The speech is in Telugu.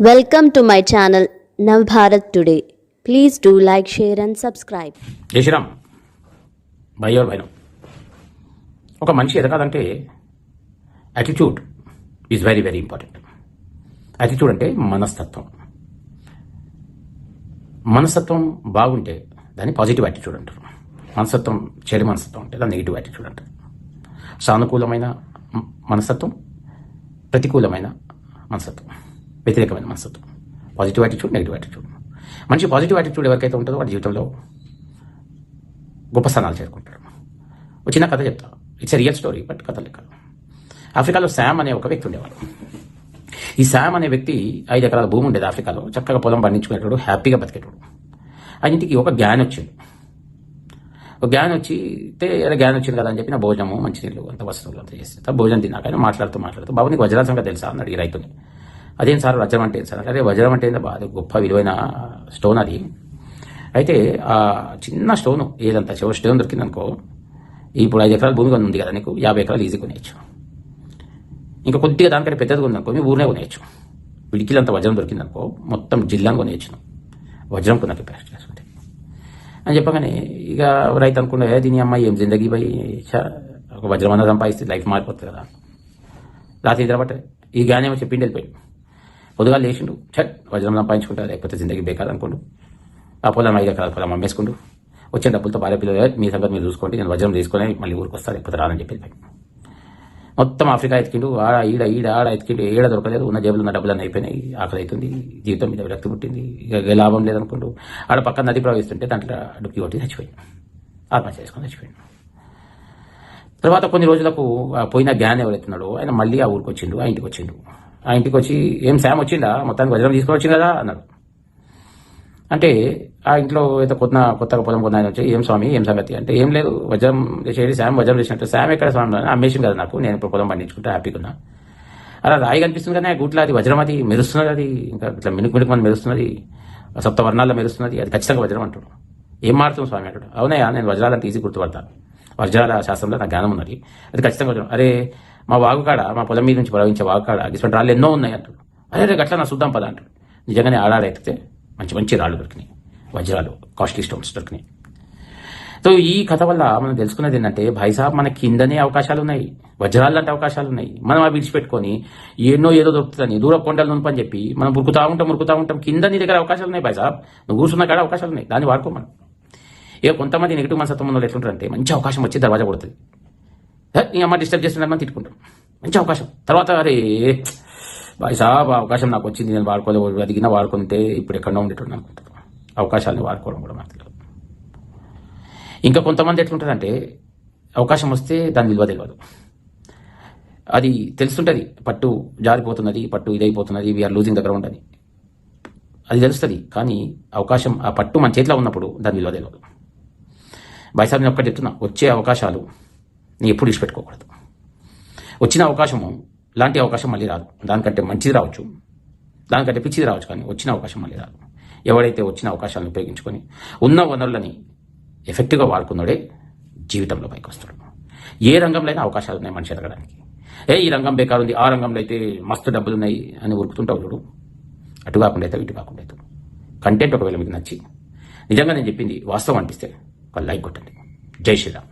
Welcome to my channel Navbharat Today. Please do like, share and subscribe. జై శ్రీరామ్. భయ్యోర్ భైనం. ఒక మనిషి ఎదగాలంటే attitude is very very important. Attitude అంటే మనస్తత్వం. మనస్తత్వం బాగుంటే దాన్ని పాజిటివ్ యాటిట్యూడ్ అంటారు. మనస్తత్వం చెడు మనస్తత్వం అంటే దాన్ని నెగిటివ్ యాటిట్యూడ్ అంటారు. సానుకూలమైన మనస్తత్వం, ప్రతికూలమైన మనస్తత్వం, వ్యతిరేకమైన మనస్తత్వం. Positive attitude, negative attitude. మంచి పాజిటివ్ యాటిట్యూడ్ ఎవరికైతే ఉంటుందో వాడి జీవితంలో గొప్ప స్థానాలు చేరుకుంటారు. ఒక చిన్న కథ చెప్తా. It's a real story, but కథ లెక్క. ఆఫ్రికాలో శామ్ అనే ఒక వ్యక్తి ఉండేవాడు. ఈ శామ్ అనే వ్యక్తి 5 ఎకరాల భూమి ఉండేది ఆఫ్రికాలో. చక్కగా పొలం పండించుకునేటోడు, హ్యాపీగా బతికేటోడు. ఆ ఇంటికి ఒక గ్యాన్ వచ్చింది. ఒక గ్యాన్ గ్యాన్ వచ్చింది కదా అని చెప్పి నా భోజనము, మంచినీళ్ళు, అంత వస్తువులు అంతా చేస్తే భోజనం తిన్నాక ఆయన మాట్లాడుతూ బాబు నీకు వజ్రాల సంగతి తెలుసా అన్నాడు ఈ రైతుని. అదేం సార్ వజ్రం అంటే సార్? అదే వజ్రం అంటే బాగా గొప్ప విలువైన స్టోన్ అది. అయితే ఆ చిన్న స్టోను ఏదంతా స్టోన్ దొరికింది అనుకో, ఇప్పుడు 5 ఎకరాల భూమి ఉంది కదా నీకు, 50 ఎకరాలు ఈజీ కొనేయచ్చు. ఇంకా కొద్దిగా దానికంటే పెద్దది ఉందనుకో మీ ఊరినే కొనేయచ్చు. పిడికిలంత వజ్రం దొరికింది అనుకో మొత్తం జిల్లాను కొనేయచ్చు. వజ్రం కొనకి ప్యాస్ట్ చేసుకుంటే అని చెప్పగానే ఇక రైతు అనుకునే దీని అమ్మాయి ఏం జిందగీ పోయి ఒక వజ్రం అన్న సంపాదిస్తే లైఫ్ మారిపోతుంది కదా. రాత్రి నిద్రపట్టే ఈ గానే చెప్పిండి వెళ్ళిపోయి పొద్దుగా లేచిండు. వజ్రం సంపాదించుకుంటారు, లేకపోతే జిందగీ బేకారు అనుకోండు. ఆ పొలం 5 ఎకరాల పొలం అమ్మేసుకుంటూ వచ్చే డబ్బులతో భార్య పిల్లలు మీ సంగతి మీరు చూసుకోండి, నేను వజ్రం తీసుకొని మళ్ళీ ఊరికి వస్తాను, లేకపోతే రానని చెప్పి మొత్తం ఆఫ్రికా ఎతికిండు. ఆడ ఎతికిండు, ఏడ దొరకలేదు. ఉన్న జేబులు ఉన్న డబ్బులన్నీ అయిపోయినాయి. ఆకలి అవుతుంది, జీవితం మీద విరక్తి పుట్టింది, ఇక లాభం లేదనుకుంటూ ఆడ పక్కన నది ప్రవహిస్తుంటే దాంట్లో డుక్కి కొట్టి చచ్చిపోయింది. ఆత్మహత్య చేసుకొని చచ్చిపోయింది. తర్వాత కొన్ని రోజులకు పోయిన జ్ఞాన్ ఎవరైతున్నాడో ఆయన మళ్ళీ ఆ ఊరికి వచ్చిండు. ఆ ఇంటికి వచ్చిండు. ఆ ఇంటికి వచ్చి ఏం శామ్ వచ్చిందా, మొత్తానికి వజ్రం తీసుకొని వచ్చింది కదా అన్నాడు. అంటే ఆ ఇంట్లో అయితే కొత్తగా పొలం కొన్న ఆయన వచ్చి ఏం స్వామి ఏం సంగతి అంటే, ఏం లేదు వజ్రం చేసేది శామ్ వజ్రం చేసినట్టు. శామ్ ఎక్కడ స్వామి అమ్మేసింది కదా నాకు, నేను ఇప్పుడు పొలం పండించుకుంటా హ్యాపీగా ఉన్నా. అలా రాయి కనిపిస్తుంది కానీ ఆ గుట్ల అది వజ్రం, అది మెరుస్తున్నది, అది ఇంకా ఇట్లా మినుకు మంది మెరుస్తున్నది, సప్త వర్ణాల్లో మెరుస్తున్నది, అది ఖచ్చితంగా వజ్రం అంటాడు. ఏం మారుతుంది స్వామి అంటాడు. అవునయ్యా నేను వజ్రాలంటే ఈజీ గుర్తుపడతాను, వజ్రాల శాస్త్రంలో నాకు జ్ఞానం ఉన్నది, అది ఖచ్చితంగా వజ్రం. అరే మా వాగుకాడ, మా పొలం మీద నుంచి ప్రవహించే వాగుకాడ ఇటువంటి రాళ్ళు ఎన్నో ఉన్నాయి అంటాడు. అదే గట్లా నా చూద్దాం పద అంటాడు. నిజంగానే ఆడాడెత్తితే మంచి మంచి రాళ్ళు దొరికినాయి, వజ్రాలు, కాస్ట్లీ స్టోన్స్ దొరికినాయి. సో ఈ కథ వల్ల మనం తెలుసుకున్నది ఏంటంటే, భాయిసాబ్ మన కిందనే అవకాశాలు ఉన్నాయి, వజ్రాలు లాంటి అవకాశాలు ఉన్నాయి. మనం అవి విడిచిపెట్టుకొని ఏదో దొరుకుతుందని దూర కొండలు నుంపని చెప్పి మనం మురుకుతా ఉంటాం. కింద నీ దగ్గర అవకాశాలు ఉన్నాయి భాయిసాబ్, నువ్వు కూర్చున్న కాడ అవకాశాలు ఉన్నాయి, దాన్ని వాడుకో. మనం ఇక కొంతమంది నెగిటివ్ మనస్తత్వం ఉన్న ఎట్లుంటారంటే, మంచి అవకాశం వచ్చి దర్వాజా కొడుతుంది, నీ అమ్మ డిస్టర్బ్ చేస్తున్నారని తిట్టుకుంటాం. మంచి అవకాశం తర్వాత అరే భాయిసాబ్ అవకాశం నాకు వచ్చింది, నేను వాడుకోలేదు, అదిగినా వాడుకుంటే ఇప్పుడు ఎక్కడో ఉండేటోడు అనుకుంటారు. అవకాశాలను వాడుకోవడం కూడా మనకు తెలియదు. ఇంకా కొంతమంది ఎట్లుంటుందంటే, అవకాశం వస్తే దాని విలువ తెలియదు. అది తెలుస్తుంటుంది, పట్టు జారిపోతున్నది, పట్టు ఇదైపోతున్నది, వీఆర్ లూజింగ్ దగ్గర ఉంటుంది, అది తెలుస్తుంది. కానీ అవకాశం, ఆ పట్టు మన చేతిలో ఉన్నప్పుడు దాని విలువ తెలియదు. భాయిసాబ్ నేను ఒక్కటి చెప్తున్నా, వచ్చే అవకాశాలు నీ ఎప్పుడు విడిచిపెట్టుకోకూడదు. వచ్చిన అవకాశము లాంటి అవకాశం మళ్ళీ రాదు. దానికంటే మంచిది రావచ్చు, దానికంటే పిచ్చిది రావచ్చు, కానీ వచ్చిన అవకాశం మళ్ళీ రాదు. ఎవడైతే వచ్చిన అవకాశాలను ఉపయోగించుకొని ఉన్న వనరులని ఎఫెక్టివ్గా వాడుకున్నాడే జీవితంలో పైకి వస్తాడు. ఏ రంగంలో అయినా అవకాశాలు ఉన్నాయి మనిషి ఎదగడానికి. ఈ రంగం బేకారు ఉంది, ఆ రంగంలో అయితే మస్తు డబ్బులు ఉన్నాయి అని ఉరుకుతుంటావు చూడు, అటు కాకుండా అయితే ఇటు కాకుండా అయితే. కంటెంట్ ఒకవేళ మీకు నచ్చి నిజంగా నేను చెప్పింది వాస్తవం అనిపిస్తే ఒక లైక్ కొట్టండి. జై శ్రీరామ్.